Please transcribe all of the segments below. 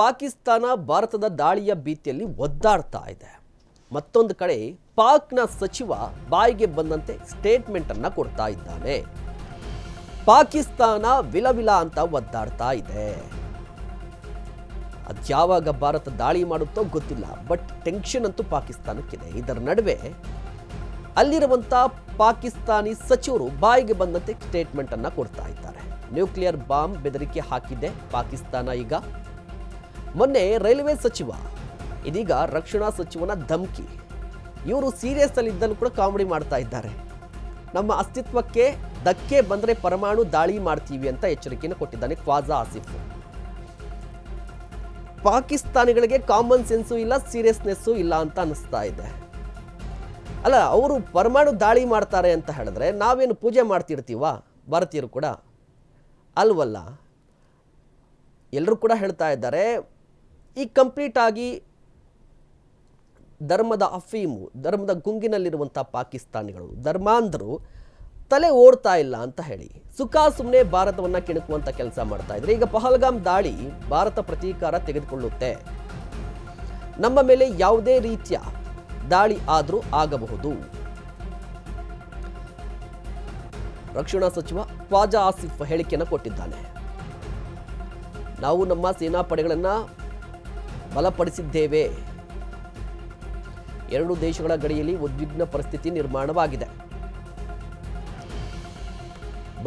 ಪಾಕಿಸ್ತಾನ ಭಾರತದ ದಾಳಿಯ ಭೀತಿಯಲ್ಲಿ ಒದ್ದಾಡ್ತಾ ಇದೆ. ಮತ್ತೊಂದು ಕಡೆ ಪಾಕ್ನ ಸಚಿವ ಬಾಯಿಗೆ ಬಂದಂತೆ ಸ್ಟೇಟ್ಮೆಂಟ್ ಅನ್ನ ಕೊಡ್ತಾ ಇದ್ದಾನೆ. ಪಾಕಿಸ್ತಾನ ವಿಲವಿಲ ಅಂತ ಒದ್ದಾಡ್ತಾ ಇದೆ. ಅದ್ಯಾವಾಗ ಭಾರತ ದಾಳಿ ಮಾಡುತ್ತೋ ಗೊತ್ತಿಲ್ಲ, ಬಟ್ ಟೆನ್ಷನ್ ಅಂತೂ ಪಾಕಿಸ್ತಾನಕ್ಕಿದೆ. ಇದರ ನಡುವೆ ಅಲ್ಲಿರುವಂತ ಪಾಕಿಸ್ತಾನಿ ಸಚಿವರು ಬಾಯಿಗೆ ಬಂದಂತೆ ಸ್ಟೇಟ್ಮೆಂಟ್ ಅನ್ನ ಕೊಡ್ತಾ ಇದ್ದಾರೆ. ನ್ಯೂಕ್ಲಿಯರ್ ಬಾಂಬ್ ಬೆದರಿಕೆ ಹಾಕಿದೆ ಪಾಕಿಸ್ತಾನ. ಈಗ ಮೊನ್ನೆ ರೈಲ್ವೆ ಸಚಿವ, ಇದೀಗ ರಕ್ಷಣಾ ಸಚಿವನ ಧಮಕಿ. ಇವರು ಸೀರಿಯಸ್ ಅಲ್ಲಿ ಇದ್ದಲ್ಲೂ ಕೂಡ ಕಾಮಿಡಿ ಮಾಡ್ತಾ ಇದ್ದಾರೆ. ನಮ್ಮ ಅಸ್ತಿತ್ವಕ್ಕೆ ಧಕ್ಕೆ ಬಂದರೆ ಪರಮಾಣು ದಾಳಿ ಮಾಡ್ತೀವಿ ಅಂತ ಎಚ್ಚರಿಕೆಯನ್ನು ಕೊಟ್ಟಿದ್ದಾನೆ ಖ್ವಾಜಾ ಆಸಿಫ್. ಪಾಕಿಸ್ತಾನಿಗಳಿಗೆ ಕಾಮನ್ ಸೆನ್ಸು ಇಲ್ಲ, ಸೀರಿಯಸ್ನೆಸ್ಸು ಇಲ್ಲ ಅಂತ ಅನಿಸ್ತಾ ಇದೆ. ಅಲ್ಲ, ಅವರು ಪರಮಾಣು ದಾಳಿ ಮಾಡ್ತಾರೆ ಅಂತ ಹೇಳಿದ್ರೆ ನಾವೇನು ಪೂಜೆ ಮಾಡ್ತಿರ್ತೀವ ಭಾರತೀಯರು ಕೂಡ? ಅಲ್ವಲ್ಲ. ಎಲ್ಲರೂ ಕೂಡ ಹೇಳ್ತಾ ಇದ್ದಾರೆ, ಈ ಕಂಪ್ಲೀಟ್ ಆಗಿ ಧರ್ಮದ ಅಫೀಮು, ಧರ್ಮದ ಗುಂಗಿನಲ್ಲಿರುವಂಥ ಪಾಕಿಸ್ತಾನಿಗಳು, ಧರ್ಮಾಂಧರು ತಲೆ ಓಡ್ತಾ ಇಲ್ಲ ಅಂತ ಹೇಳಿ ಸುಖ ಸುಮ್ಮನೆ ಭಾರತವನ್ನು ಕೆಣಕುವಂಥ ಕೆಲಸ ಮಾಡ್ತಾ ಇದ್ರೆ. ಈಗ ಪಹಲ್ಗಾಮ್ ದಾಳಿ ಭಾರತ ಪ್ರತೀಕಾರ ತೆಗೆದುಕೊಳ್ಳುತ್ತೆ, ನಮ್ಮ ಮೇಲೆ ಯಾವುದೇ ರೀತಿಯ ದಾಳಿ ಆದರೂ ಆಗಬಹುದು. ರಕ್ಷಣಾ ಸಚಿವ ಖ್ವಾಜಾ ಆಸಿಫ್ ಹೇಳಿಕೆಯನ್ನು ಕೊಟ್ಟಿದ್ದಾನೆ. ನಾವು ನಮ್ಮ ಸೇನಾ ಪಡೆಗಳನ್ನು ಬಲಪಡಿಸಿದ್ದೇವೆ. ಎರಡು ದೇಶಗಳ ಗಡಿಯಲ್ಲಿ ಉದ್ವಿಗ್ನ ಪರಿಸ್ಥಿತಿ ನಿರ್ಮಾಣವಾಗಿದೆ.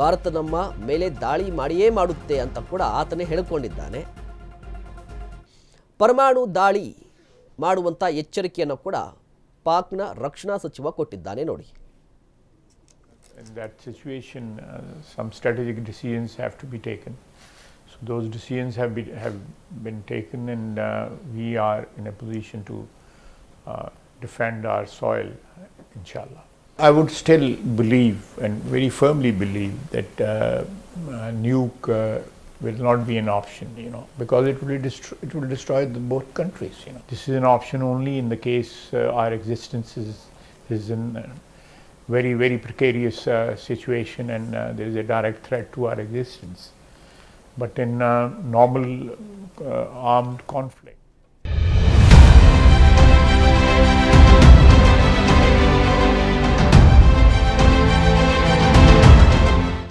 ಭಾರತ ನಮ್ಮ ಮೇಲೆ ದಾಳಿ ಮಾಡಿಯೇ ಮಾಡುತ್ತೆ ಅಂತ ಕೂಡ ಆತನೇ ಹೇಳಿಕೊಂಡಿದ್ದಾನೆ. ಪರಮಾಣು ದಾಳಿ ಮಾಡುವಂಥ ಎಚ್ಚರಿಕೆಯನ್ನು ಕೂಡ ಪಾಕ್ನ ರಕ್ಷಣಾ ಸಚಿವ ಕೊಟ್ಟಿದ್ದಾನೆ. ನೋಡಿ. In that situation, some strategic decisions have to be taken. So those decisions have been taken, and we are in a position to defend our soil, inshallah. I would still believe, and very firmly believe, that nuke will not be an option, because it will destroy both countries. This is an option only in the case our existence is in very, very precarious situation, and there is a direct threat to our existence. But in normal armed conflict,